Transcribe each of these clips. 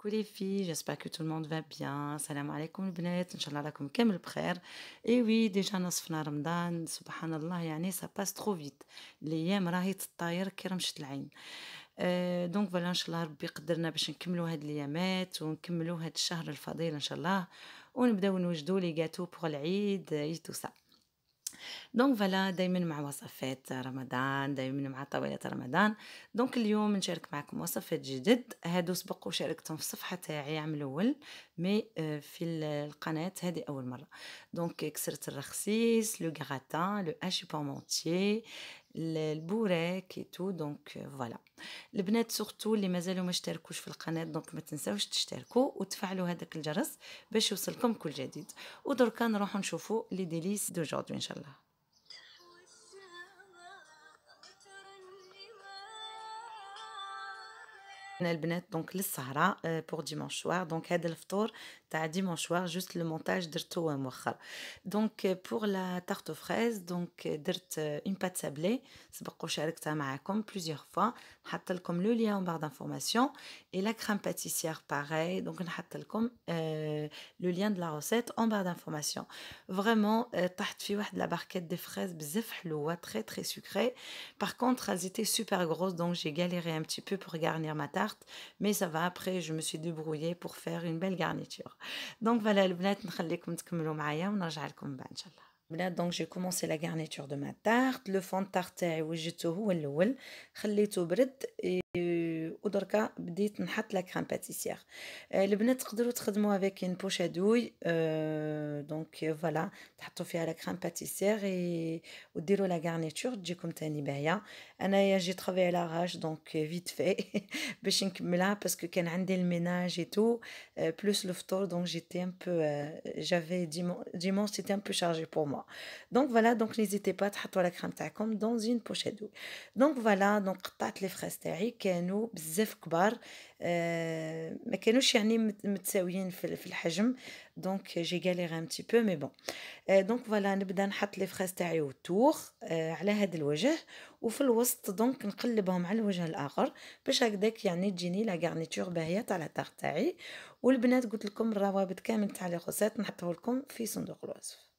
Coucou les filles, j'espère que tout le monde va bien. Salam alaikum البنات, Inch'Allah راكم كامل بخير. Et oui, déjà نصفنا رمضان, subhanallah, يعني ça passe trop vite. الأيام راهي تطاير كي رمشة العين. دونك فوالا ان شاء الله ربي يقدرنا باش نكملوا هاد الايامات ونكملوا هاد الشهر الفضيل ان شاء الله ونبداو نوجدوا لي غاتو بوغ العيد اي تو سا. دونك فوالا دايما مع وصفات رمضان، دايما مع طاولة رمضان. دونك اليوم نشارك معكم وصفات جدد، هادو سبق وشاركتهم في الصفحة تاعي عام الاول، مي في القناة هذه اول مرة. دونك كسرت الرخسيس، لو غراتان، لو هاشي بارمونتيي، البوراك اي تو. دونك فوالا البنات سورتو اللي مازالوا ما اشتركوش في القناة، دونك ما تنساوش تشتركوا وتفعلوا هذاك الجرس باش يوصلكم كل جديد. ودركا نروحوا نشوفوا لي ديليس دو جوردي ان شاء الله. البنات دونك للسهرة بور ديمانش سوار. دونك هذا الفطور تاع ديمانش سوار جوست لو مونتاج درتو مؤخر. دونك بور لا تارت فريز دونك درت اون بات سابلي سبق وشاركتها معاكم بليزيور فوا، نحط لكم لو ليان بار دانفورماسيون. اي لا كريم باتيسيير باغاي، دونك نحط لكم لو ليان دو لا روسيت اون بار دانفورماسيون. فريمون طحت في واحد لا باركيت دي فريز بزاف حلوه تري تري سكري. Par contre, elles étaient super grosses, donc j'ai galéré un petit peu pour garnir ma tarte. Mais ça va, après, je me suis débrouillée pour faire une belle garniture. Donc voilà, البنات نخليكم تكملوا معايا ونرجع لكم بعد إن شاء الله. البنات دونك j'ai commencé la garniture de ma tarte. Le fond de tarte تاعي وجدته هو الأول، خليته برد. ودركا بديت نحط لا كريم باتيسيير. البنات تقدروا تخدموا افيك ان بوش ادوي. دونك فوالا تحطوا فيها لا كريم باتيسيير وديروا لا غارنيتور تجيكم تاني باهيه. انايا جي ترافي على راج دونك فيت في باش نكملها باسكو كان عندي الميناج اي تو بلوس لو فطور. دونك جيتي ان بو جافي dimanche c'était un peu chargé pour moi. Donc voilà, donc n'hésitez pas تحطوا لا كريم تاعكم dans une poche à douille. دونك فوالا دونك قطعت لي فريز تاعي كانوا بزاف كبار. ما كانوش يعني متساويين في الحجم. دونك جي غاليري ان بتي بو مي بون. دونك فوالا نبدا نحط لي فريز تاعي وتور على هذا الوجه، وفي الوسط دونك نقلبهم على الوجه الاخر باش هكذاك يعني تجيني لا غارنيتور باهيه تاع لا طارت تاعي. والبنات قلت لكم الروابط كامل تاع لي روسيت نحطه لكم في صندوق الوصف.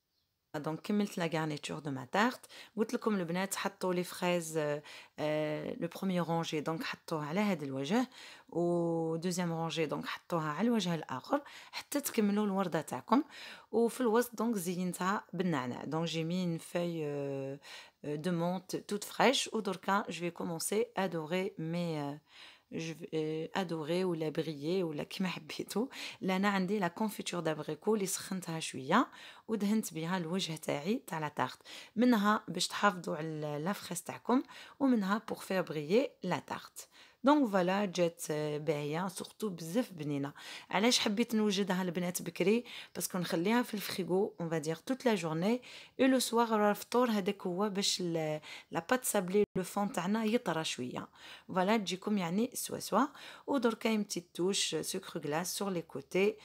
دونك كملت لا غارنيتور دو ما تارت. قلت لكم البنات حطوا لي فريز لو بروميير رونجي دونك حطوها على هذا الوجه، و دوزيام رونجي دونك حطوها على الوجه الاخر حتى تكملوا الورده تاعكم. وفي الوسط دونك زينتها بالنعناع. دونك جي مي une feuille de menthe toute fraîche. ودركا je vais commencer à dorer mes je vais adorer ولا briller ولا كيما حبيتو. لأنا عندي لا كونفيتور دابريكو اللي سخنتها شويه ودهنت بها الوجه تاعي تاع لا تارت، منها باش تحافظوا على لا فريس تاعكم ومنها بور فير بريي لا تارت. دونك فوالا جات باهيه سورتو بزاف بنينه. علاش حبيت نوجدها البنات بكري؟ باسكو نخليها في الفريغو اون فادير توت لا جورني اي لو سوار الفطور هذاك هو باش لا بات سابلي لو فون تاعنا يطرى شويه. فوالا تجيكم يعني سوا سوا. ودركا une petite touche sucre glace sur les côtés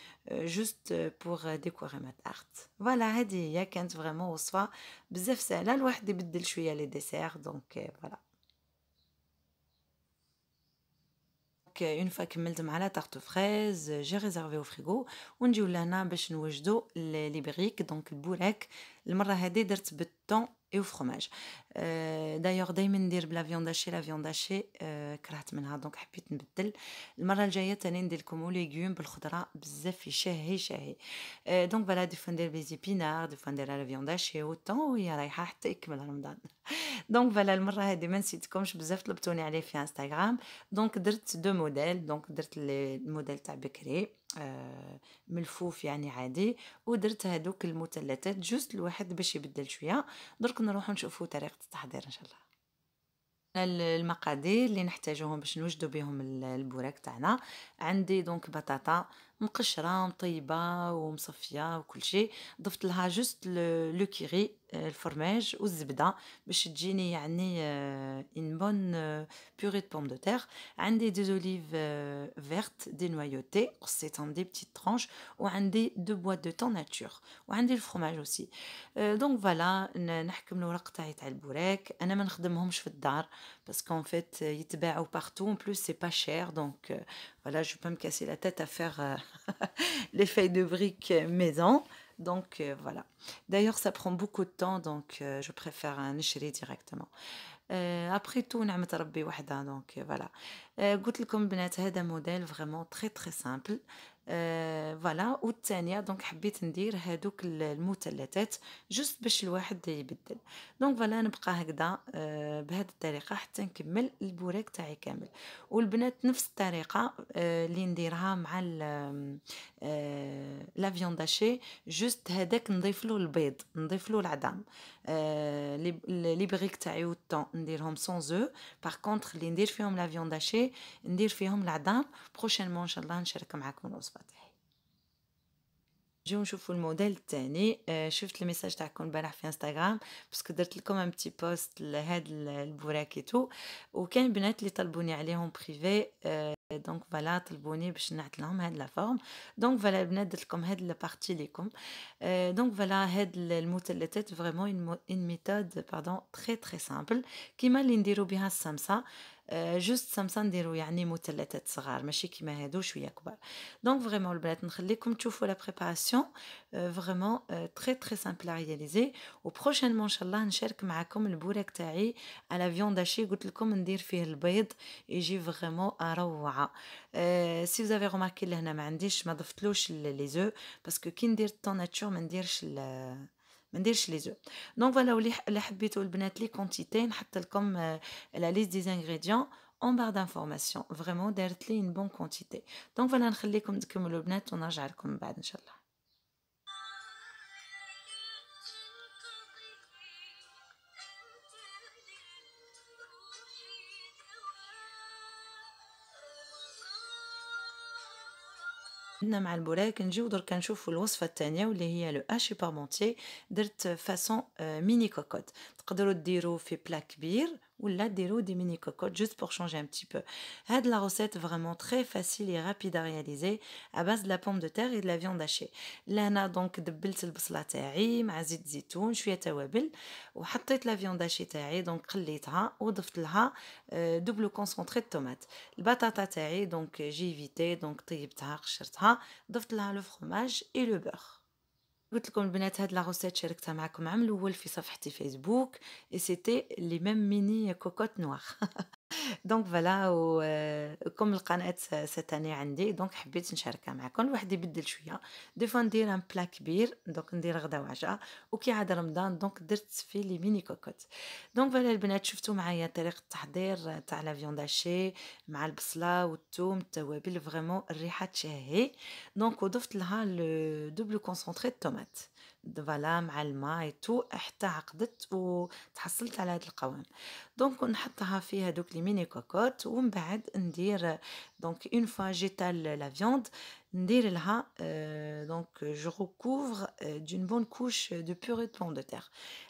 juste pour décorer ma tarte. فوالا هذه هي كانت فريمون وصفه بزاف سهله، الواحد يبدل شويه لي ديسير. دونك فوالا اون فوا كملت مع لا تارت فريز جي ريزيرفي او فريغو. ونجيو لهنا باش نوجدوا لي بريك دونك البوراك. المره هذه درت بالطون اي فرomage. دايوغ دائما ندير بلا فيوند هاشي، لا فيوند هاشي كرهت منها دونك حبيت نبدل. المره الجايه تاني ندير لكم ليغوم بالخضره بزاف يشهي شهي. دونك فوالا دي فوا ندير لي زيبينار، دي فوا ندير لا فيوند هاشي والطون وهي رايحه حتى يكمل رمضان. دونك فوالا المره هذه ما نسيتكمش بزاف طلبتوني عليه في انستغرام. دونك درت دو موديل، دونك درت الموديل تاع بكري ملفوف يعني عادي، ودرت هذوك المثلثات جوست الواحد باش يبدل شويه. درك نروحوا نشوفوا طريقه التحضير ان شاء الله. المقادير اللي نحتاجوهم باش نوجدوا بهم البوراك تاعنا. عندي دونك بطاطا مقشرة مطيبة ومصفية وكل شيء. ضفت لها جوست لو كيري الفرماج والزبدة باش تجيني يعني une bonne purée de pommes de terre. عندي des olives vertes dénoyautées قصيتهم des petites tranches وعندي 2 boîtes de thon nature وعندي الفرماج aussi. دونك فوالا نحكم الورق تاع البوراك. انا ما نخدمهمش في الدار باسكو en fait يتباعوا partout en plus c'est pas cher donc voilà je peux me casser la tête à faire les feuilles de briques maison. Donc voilà. D'ailleurs, ça prend beaucoup de temps, donc je préfère un نشري directement. Après tout, نعمة ربي وحدة donc voilà. قلت لكم بنات هذا موديل vraiment très très simple. فوالا والثانيه دونك حبيت ندير هادوك المثلثات جست باش الواحد يبدل. دونك فوالا نبقى هكذا بهذه الطريقه حتى نكمل البوراك تاعي كامل. والبنات نفس الطريقه اللي نديرها مع لا فيونداشي جست هذاك نضيف له البيض نضيف له العظام. لي بريك تاعي والطون نديرهم سون زو. باغ كونطخ اللي ندير فيهم لا فيونداشي ندير فيهم العظام. بروشينمون ان شاء الله نشارك معكم الوصفه تاعي. نجيو نشوفوا الموديل الثاني. شفت الميساج تاعكم البارح في انستغرام باسكو درت لكم ان بتي بوست لهاد البوراكيتو وكان بنات اللي طلبوني عليهم بريفي. دونك فوالا طلبوني باش نعت لهم هاد لا فورم. دونك فوالا البنات درت لكم هاد لابارتي ليكم. دونك فوالا هاد المثلثات فريمون اون ميثود باردون تري تري سامبل كيما اللي نديرو بها السمسه. جوست سمسه نديرو يعني مثلثات صغار ماشي كيما هادو شويه كبار. دونك فريمون البنات نخليكم تشوفوا لا بريباراسيون فريمون تري تري سامبل ا رياليزي. وبروشينمون ان شاء الله نشارك معكم البوراك تاعي على فيوند هاشي قلت لكم ندير فيه البيض يجي فريمون روعه. سي vous avez remarqué لهنا ما عنديش ما ضفتلوش لي زو باسكو كي ندير طون ناتور ما نديرش لي زو. دونك فوالا اللي حبيتوا البنات لي كونتيتي نحط لكم لا ليست دي انغريديون en barre d'information. Vraiment دارت لي une bonne quantité. دونك فوالا نخليكم تكملوا البنات ونرجع لكم بعد ان شاء الله. عندنا مع البوراك نجيو درك نشوفوا الوصفه الثانيه واللي هي لو هاشي بارمونتيي. درت فاصون ميني كوكوت. تقدروا ديروا في بلا كبير ولا ديروا دي ميني كوكوت جوست بور شونجي ان بتي بو. هاد لا روسيت فريمون تري فاسيل اي رابيد ا رياليزي ا باز لا بوم دو تير اي لا فيوند هاشي. لهنا دونك دبلت البصله تاعي مع زيت زيتون شويه توابل وحطيت لا فيوند هاشي تاعي دونك قليتها وضفت لها دوبلو كونسونطري طوماط. البطاطا تاعي دونك جي فيتي دونك طيبتها قشرتها ضفت لها لو فرماج اي لو بور. قلت لكم البنات هاد لا روسيت شاركتها معكم عام الاول في صفحتي فيسبوك اي سيتي لي ميم ميني كوكوت نوار. دونك فوالا وكم القناة ستاني عندي دونك حبيت نشاركها معكم. الواحد يبدل شويه دي فوا ندير ان بلا كبير دونك ندير غدا وعشاء وكي عاد رمضان دونك درت في لي ميني كوكوت. دونك فوالا البنات شفتوا معايا طريقه التحضير تاع لا فيوند هاشي مع البصله والثوم التوابل فريمون الريحه تشهي. دونك وضفت لها لو دوبل كونسونطري طوماط فوالا مع الماء تو حتى عقدت وتحصلت على هذا القوام. دونك نحطها في هذوك لي ميني كوكوت ومن بعد ندير دونك اون فوا جيتال لا فيوند ندير لها دونك جو ريكوفر دون بون كوش دو بوري دو بون دو تير.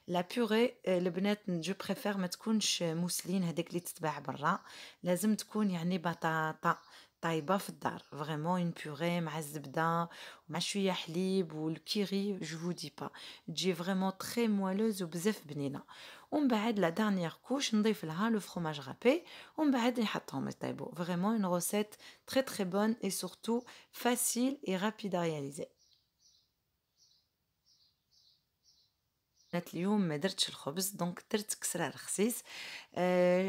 لا بوري البنات جو بريفير ما تكونش موسلين هذيك اللي تتباع برا لازم تكون يعني بطاطا طايبه في الدار فريمون اون بوري مع الزبده ومع شويه حليب والكيري جو فو دي با تجي فريمون تري موالوز وبزاف بنينه. ومن بعد لا دانيير كوش نضيف لها لو فروماج رابي ومن بعد نحطهم يطيبوا فريمون اون روسيت تري تري بون اي سورتو فاسيل اي رابيد ا رياليزي. اليوم ما درتش الخبز دونك درت كسره رخصيص.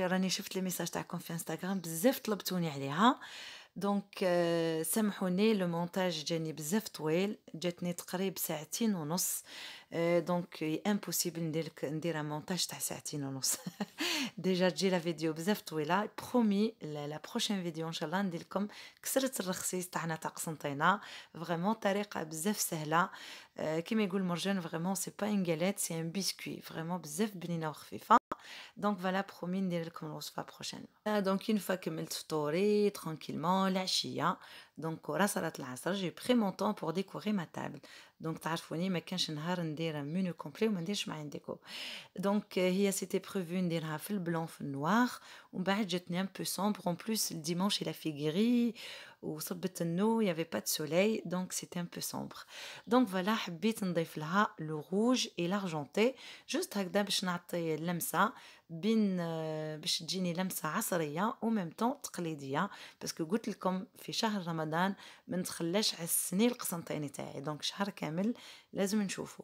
راني شفت لي ميساج تاعكم في انستغرام بزاف طلبتوني عليها دونك سامحوني لو مونتاج جاني بزاف طويل جاتني تقريبا ساعتين ونص. دونك امبوسيبل ندير مونتاج تاع ساعتين ونص. ديجا تجي لا فيديو بزاف طويله برومي لا بروشين فيديو ان شاء الله ندير لكم كسره الرخصيص تاعنا تاع قسنطينه فريمون طريقه بزاف سهله. كيما يقول مرجان فريمون سي با ان غاليت سي ان بيسكوي فريمون بزاف بنينه وخفيفه. دونك فوالا برومي ندير لكم الوصفه بروشين. دونك اون فوا كملت فطوري ترانكيلمون العشيه، دونك ورا صلاه العصر جي بري مون طون بور ديكوري ما تابل. دونك تعرفوني ما كانش نهار ندير منيو كومبلي وما نديرش معايا ديكو. دونك هي سيتي بريفو نديرها في البلون في النوار، ومن بعد جاتني ان بو سومبر اون بلوس الديمونش الى في غري وصبت النو يافي با دو سوليل دونك سيتي ان بو سومبر. دونك فوالا حبيت نضيف لها لو روج اي لارجونتي جوست هكذا باش نعطي لمسه بين باش تجيني لمسه عصريه و ميم طون تقليديه، باسكو قلت لكم في شهر رمضان ما نتخلاش على السني القسنطيني تاعي، دونك شهر كامل لازم نشوفه.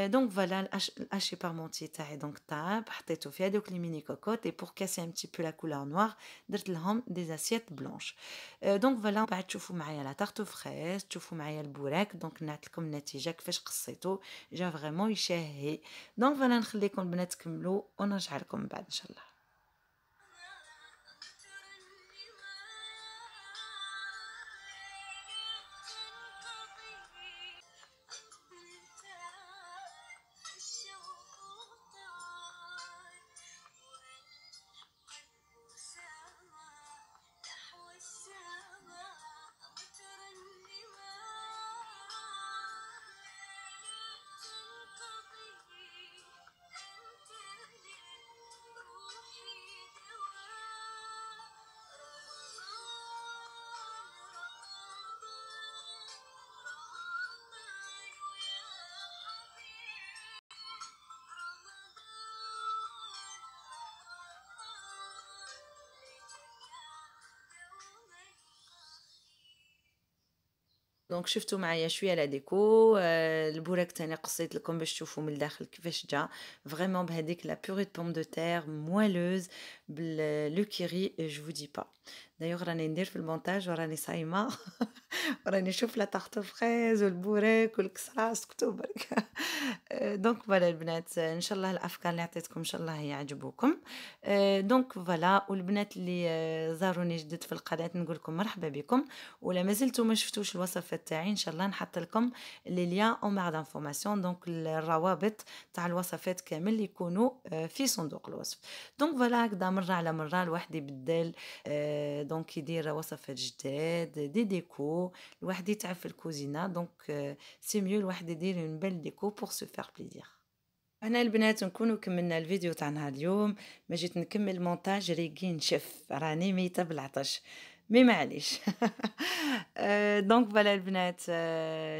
دونك فوالا الاشي بارمونتي تاعي دونك طاب حطيته في هذوك لي ميني كوكوت اي بور كاسي ان بتي بو لا كولور نوار درت لهم دي اسيت بلونش. دونك فوالا بعد تشوفوا معايا لا تارت فريز، تشوفوا معايا البوراك، دونك نعت لكم النتيجه كيفاش قصيتو جا فريمون يشهي. دونك فوالا نخليكم البنات تكملوا ونرجع لكم بعد ان شاء الله. دونك شفتوا معايا شويه لا ديكو. البوراك تاني قصيت لكم باش تشوفوا من الداخل كيفاش جا فريمون بهذيك لا بوري دو بوم دو تير موالوز باللو كيري جو vous dis pas. دايوغ راني ندير في المونتاج وراني صايمه راني نشوف لا تارت فريز والبوراك والكسرة سكتوا برك. دونك فوالا البنات ان شاء الله الافكار اللي عطيتكم ان شاء الله يعجبوكم. دونك فوالا والبنات اللي زاروني جدد في القناه نقول لكم مرحبا بكم، ولا مازلتوا ما شفتوش الوصفات تاعي ان شاء الله نحط لكم لي ليان او مار دانفورماسيون، دونك الروابط تاع الوصفات كامل يكونوا في صندوق الوصف. دونك فوالا هكذا مره على مره الواحد يبدل، دونك يدير وصفات جداد دي ديكو، الواحد يتعب في الكوزينه، دونك سي ميو الواحد يدير اون بيل ديكو بور سو فير بليزير. هنا البنات نكونوا كملنا الفيديو تاعنا اليوم، ما جيت نكمل مونتاج ريقي نشف راني ميته بالعطش مي معليش. دونك فوالا البنات،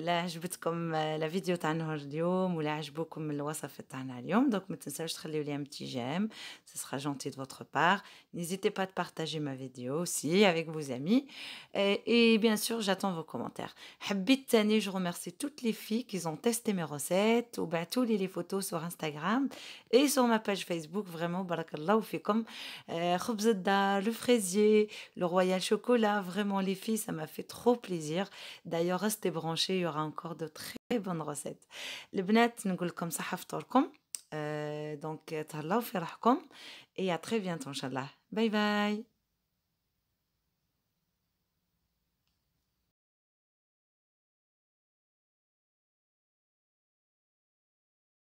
لا عجبتكم لا فيديو تاع نهار اليوم ولا عجبوكم الوصفات تاعنا اليوم، دونك ما تنساوش تخليو لي un petit j'aime, ce sera gentil de votre part. N'hésitez pas de partager ma vidéo aussi avec vos amis, et bien sûr j'attends vos commentaires. حبيت تاني je remercie toutes les filles qui ont testé mes recettes وبعتوا لي les photos sur Instagram et sur ma page Facebook. Vraiment بارك الله فيكم. خبز الدار, le fraisier, le royal chocolat, vraiment les filles ça m'a fait trop plaisir. D'ailleurs restez branchés, il y aura encore de très bonnes recettes. البنات نقول لكم صحة فطوركم. Donc تهلاو في روحكم et à très bientôt ان شاء الله. باي باي.